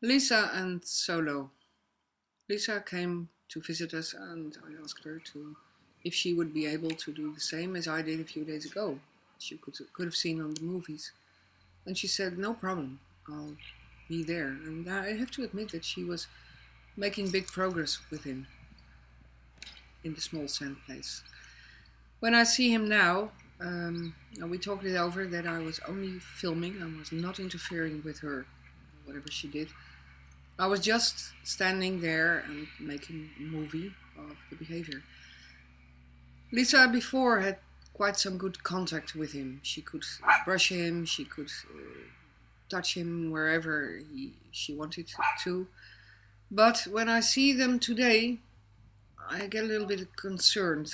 Lisa and Solo. Lisa came to visit us and I asked her to if she would be able to do the same as I did a few days ago. She could have seen on the movies. And she said, no problem, I'll be there. And I have to admit that she was making big progress with him in the small sand place. When I see him now, we talked it over that I was only filming, I was not interfering with her, whatever she did. I was just standing there and making a movie of the behavior. Lisa before had quite some good contact with him. She could brush him, she could touch him wherever she wanted to. But when I see them today, I get a little bit concerned.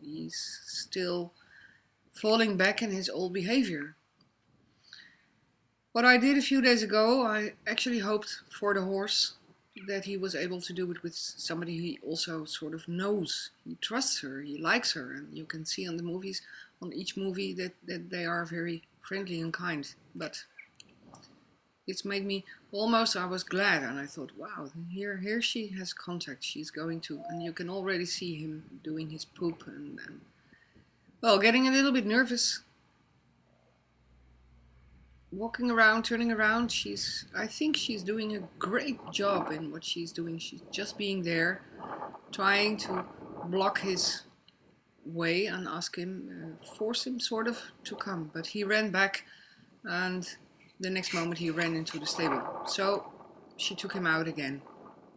He's still falling back in his old behavior. What I did a few days ago, I actually hoped for the horse that he was able to do it with somebody he also sort of knows. He trusts her, he likes her, and you can see on the movies, on each movie, that they are very friendly and kind. But it's made me almost, I was glad, and I thought, wow, here she has contact. She's going to, and you can already see him doing his poop and well, getting a little bit nervous. Walking around, turning around, I think she's doing a great job in what she's doing. She's just being there, trying to block his way and force him sort of to come. But he ran back and the next moment he ran into the stable. So she took him out again.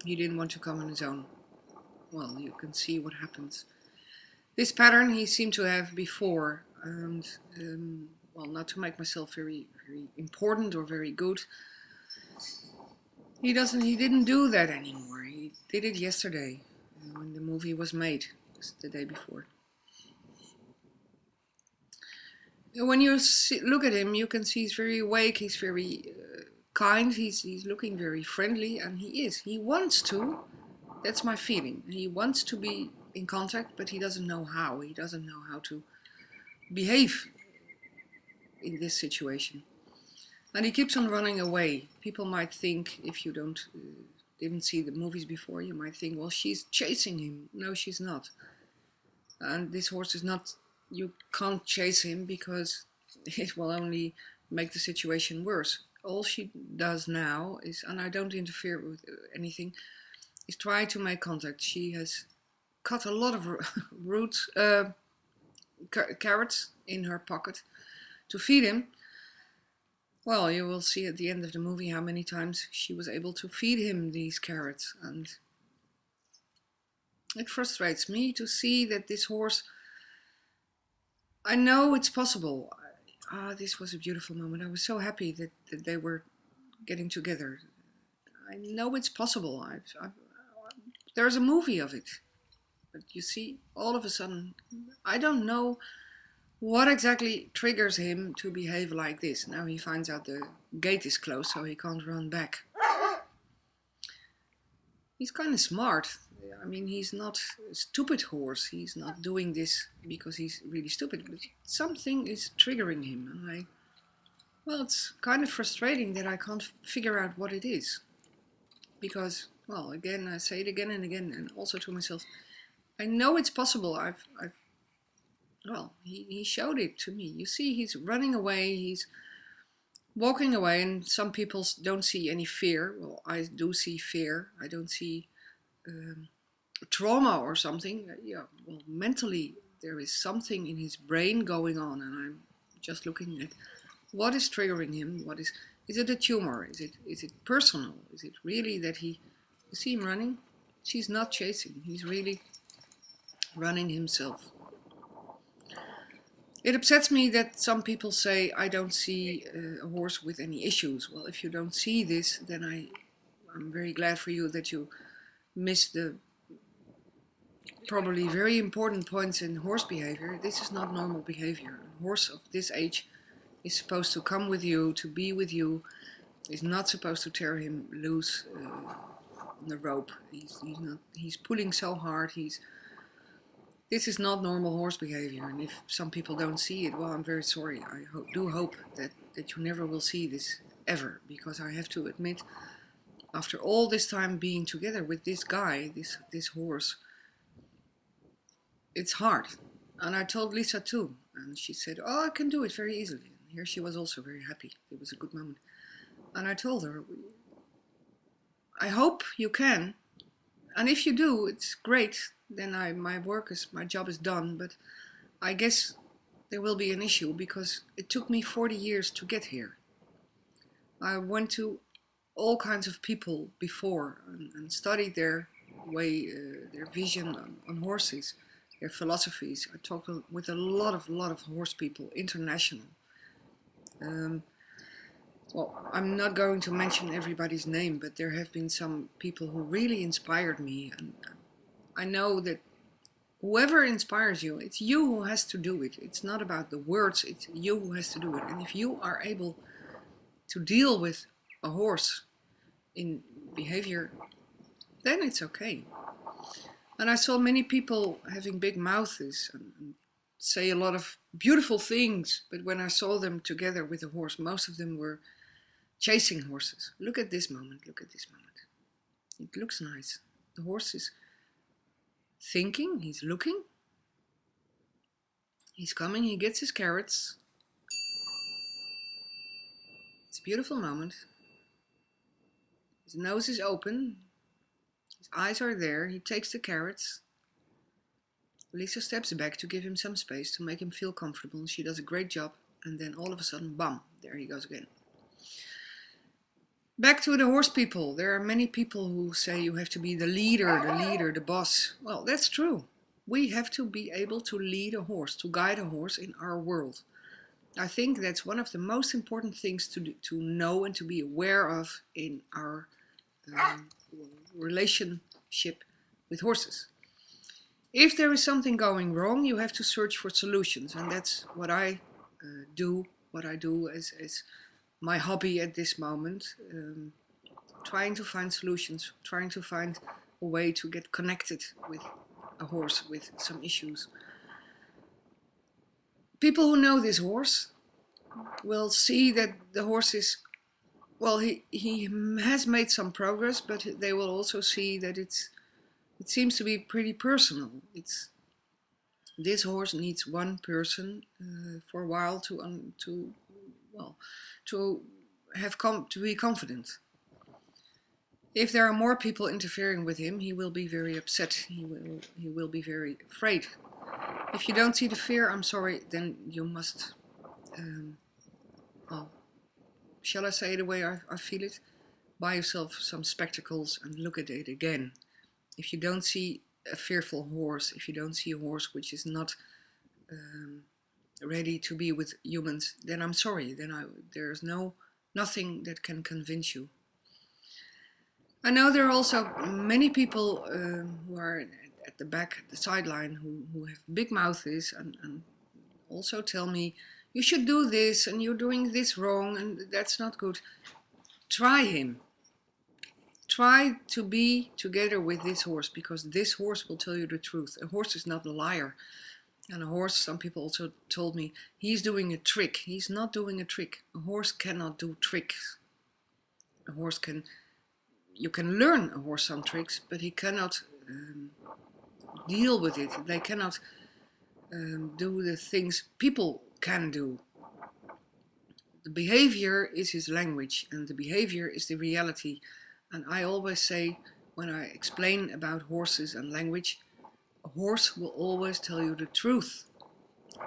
He didn't want to come on his own. Well, you can see what happens. This pattern he seemed to have before, and well, not to make myself very, very important or very good, he didn't do that anymore. He did it yesterday when the movie was made, just the day before. When you look at him, you can see he's very awake, he's very kind, he's looking very friendly, and he is. He wants to, that's my feeling. He wants to be in contact, but he doesn't know how. He doesn't know how to behave in this situation. And he keeps on running away. People might think, if you didn't see the movies before, you might think, well, she's chasing him. No, she's not. And this horse is not, you can't chase him because it will only make the situation worse. All she does now is, and I don't interfere with anything, is try to make contact. She has cut a lot of carrots in her pocket to feed him. Well, you will see at the end of the movie how many times she was able to feed him these carrots, and it frustrates me to see that this horse, I know it's possible. This was a beautiful moment. I was so happy that they were getting together. I know it's possible. There's a movie of it. But you see, all of a sudden, I don't know what exactly triggers him to behave like this. Now he finds out the gate is closed, so he can't run back. He's kind of smart. I mean, he's not a stupid horse. He's not doing this because he's really stupid. But something is triggering him. And well, it's kind of frustrating that I can't figure out what it is. Because, well, again, I say it again and again, and also to myself, I know it's possible. Well, he showed it to me. You see, he's running away, he's walking away, and some people don't see any fear. Well, I do see fear. I don't see trauma or something. Yeah, well, mentally there is something in his brain going on, and I'm just looking at what is triggering him. Is it a tumor? Is it personal? Is it really that you see him running? She's not chasing. He's really running himself. It upsets me that some people say I don't see a horse with any issues. Well, if you don't see this, then I'm very glad for you that you missed the probably very important points in horse behavior. This is not normal behavior. A horse of this age is supposed to come with you, to be with you, is not supposed to tear him loose on the rope. He's pulling so hard, this is not normal horse behavior, and if some people don't see it, well, I'm very sorry. I do hope that you never will see this ever, because I have to admit, after all this time being together with this guy, this horse, it's hard. And I told Lisa too, and she said, "Oh, I can do it very easily." And here she was also very happy. It was a good moment. And I told her, "I hope you can, and if you do, it's great. Then my job is done. But I guess there will be an issue because it took me 40 years to get here. I went to all kinds of people before and studied their way, their vision on horses, their philosophies. I talked with a lot of horse people, international. Well, I'm not going to mention everybody's name, but there have been some people who really inspired me, and I know that whoever inspires you, it's you who has to do it. It's not about the words, it's you who has to do it. And if you are able to deal with a horse in behavior, then it's okay. And I saw many people having big mouths and say a lot of beautiful things, but when I saw them together with a horse, most of them were chasing horses. Look at this moment, look at this moment. It looks nice. The horse is thinking, he's looking, he's coming, he gets his carrots. It's a beautiful moment. His nose is open, his eyes are there, he takes the carrots. Lisa steps back to give him some space, to make him feel comfortable. She does a great job, and then all of a sudden, bam, there he goes again. Back to the horse people. There are many people who say you have to be the leader, the boss. Well, that's true. We have to be able to lead a horse, to guide a horse in our world. I think that's one of the most important things to know and to be aware of in our relationship with horses. If there is something going wrong, you have to search for solutions, and that's what I do. What I do as my hobby at this moment, trying to find solutions, trying to find a way to get connected with a horse with some issues. People who know this horse will see that the horse is, well, he has made some progress, but they will also see that it seems to be pretty personal. This horse needs one person for a while to be confident. If there are more people interfering with him, he will be very upset. He will be very afraid. If you don't see the fear, I'm sorry, then you must, shall I say it the way I feel it? Buy yourself some spectacles and look at it again. If you don't see a fearful horse, if you don't see a horse which is not ready to be with humans, then I'm sorry, then there's nothing that can convince you. I know there are also many people who are at the back, at the sideline, who have big mouths and also tell me, you should do this and you're doing this wrong and that's not good. Try him. Try to be together with this horse, because this horse will tell you the truth. A horse is not a liar. And a horse, some people also told me, he's doing a trick. He's not doing a trick. A horse cannot do tricks. A horse you can learn a horse some tricks, but he cannot deal with it. They cannot do the things people can do. The behavior is his language, and the behavior is the reality. And I always say, when I explain about horses and language, a horse will always tell you the truth.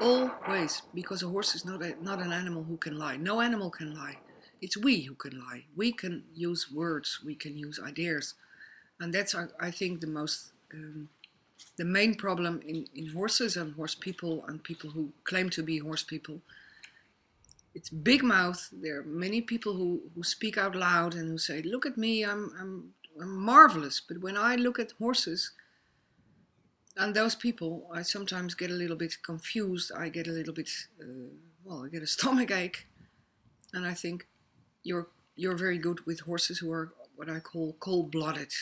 Always. Because a horse is not an animal who can lie. No animal can lie. It's we who can lie. We can use words. We can use ideas. And that's, I think, the main problem in horses and horse people and people who claim to be horse people. It's big mouth. There are many people who speak out loud and who say, look at me, I'm marvelous. But when I look at horses, and those people, I sometimes get a little bit confused. I get a little bit, I get a stomach ache. And I think, you're very good with horses who are what I call cold-blooded.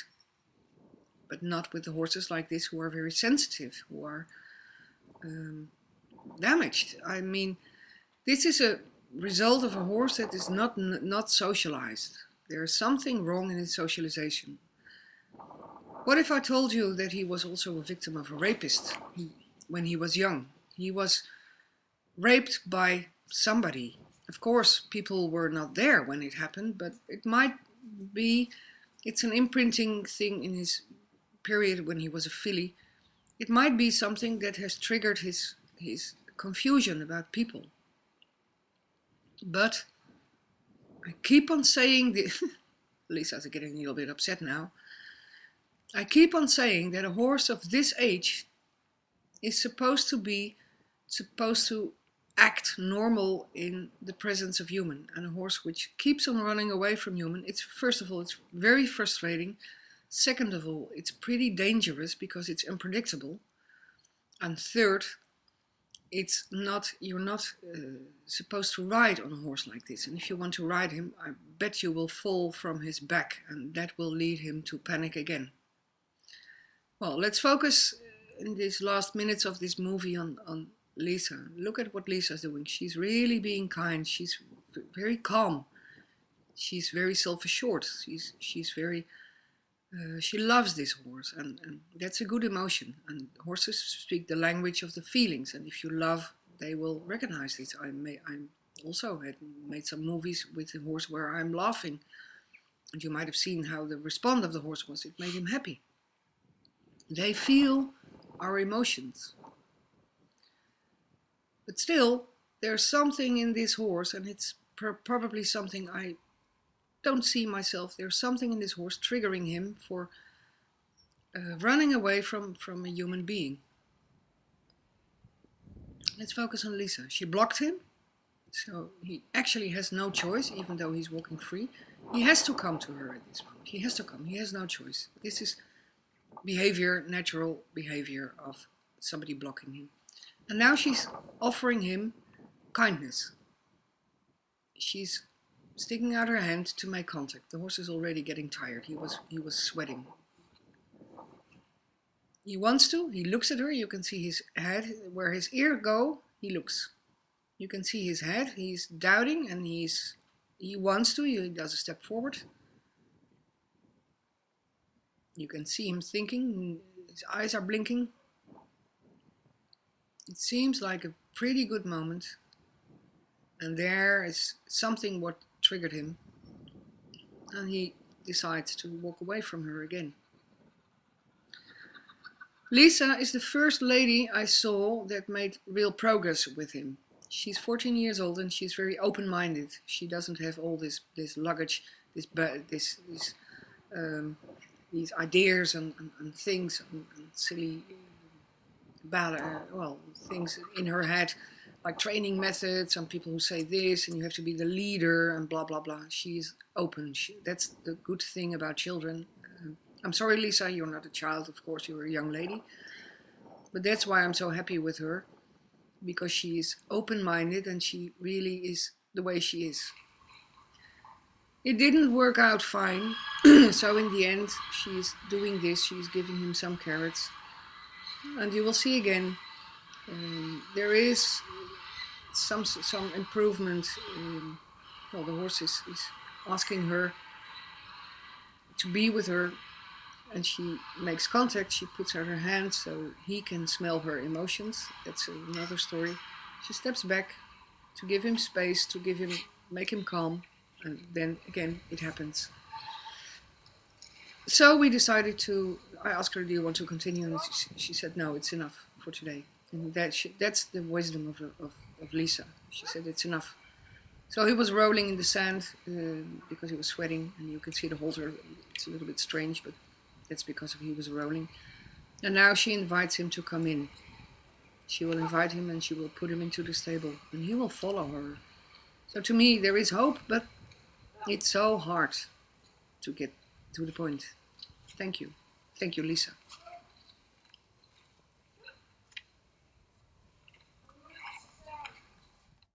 But not with the horses like this who are very sensitive, who are damaged. I mean, this is result of a horse that is not socialized. There is something wrong in his socialization. What if I told you that he was also a victim of a rapist when he was young? He was raped by somebody. Of course, people were not there when it happened, but it might be, it's an imprinting thing in his period when he was a filly. It might be something that has triggered his confusion about people. But I keep on saying this. Lisa's getting a little bit upset now. I keep on saying that a horse of this age is supposed to act normal in the presence of human. And a horse which keeps on running away from human, first of all, it's very frustrating. Second of all, it's pretty dangerous because it's unpredictable. And third, you're not supposed to ride on a horse like this. And if you want to ride him, I bet you will fall from his back, and that will lead him to panic again. Well, let's focus in these last minutes of this movie on Lisa. Look at what Lisa's doing. She's really being kind. She's very calm. She's very self-assured. She's very she loves this horse, and that's a good emotion. And horses speak the language of the feelings, and if you love, they will recognize this. I also had made some movies with the horse where I'm laughing, and you might have seen how the response of the horse was. It made him happy. They feel our emotions. But still, there's something in this horse, and it's probably something I don't see myself. There's something in this horse triggering him for running away from a human being. Let's focus on Lisa. She blocked him, so he actually has no choice, even though he's walking free. He has to come to her at this moment. He has to come. He has no choice. This is behavior, natural behavior of somebody blocking him. And now she's offering him kindness. She's sticking out her hand to make contact. The horse is already getting tired. He was sweating. He wants to. He looks at her. You can see his head. Where his ear go, he looks. You can see his head. He's doubting, and he wants to. He does a step forward. You can see him thinking. His eyes are blinking. It seems like a pretty good moment. And there is something what triggered him, and he decides to walk away from her again. Lisa is the first lady I saw that made real progress with him. She's 14 years old and she's very open-minded. She doesn't have all this luggage, these ideas and things and silly things in her head, like training methods and people who say this and you have to be the leader and blah blah blah. She's open. That's the good thing about children. I'm sorry, Lisa, you're not a child, of course, you're a young lady. But that's why I'm so happy with her, because she is open-minded and she really is the way she is. It didn't work out fine, so in the end, she's doing this, she's giving him some carrots. And you will see again, there is some improvement. The horse is asking her to be with her, and she makes contact. She puts out her hand so he can smell her emotions. That's another story. She steps back to give him space, to make him calm, and then again it happens. So we decided I asked her, do you want to continue? And she said, no, it's enough for today. And that's the wisdom of Lisa. She said, it's enough. So he was rolling in the sand because he was sweating, and you can see the halter. It's a little bit strange, but that's because he was rolling. And now she invites him to come in. She will invite him and she will put him into the stable, and he will follow her. So to me, there is hope, but it's so hard to get to the point. Thank you. Thank you, Lisa.